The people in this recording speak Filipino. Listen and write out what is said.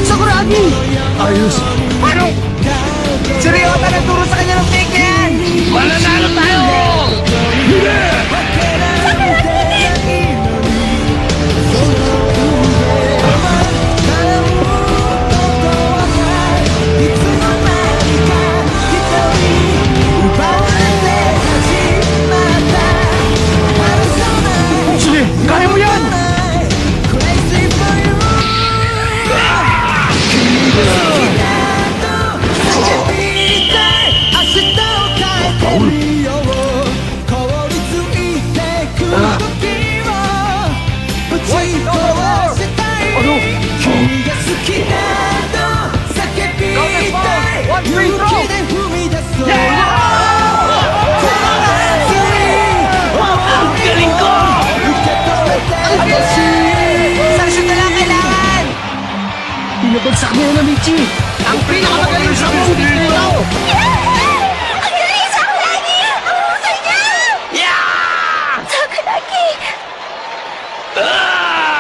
Sakuragi! Ayos! Paano? Si Ryota nagturo sa kanya ng fake na yan! Mananalo tayo! Sige! Kaya mo yan! Galing ko! Isang shoot na lang kailangan! Pinabagsak niya na, Michi! Ang pinakamagaling sa mundo dito!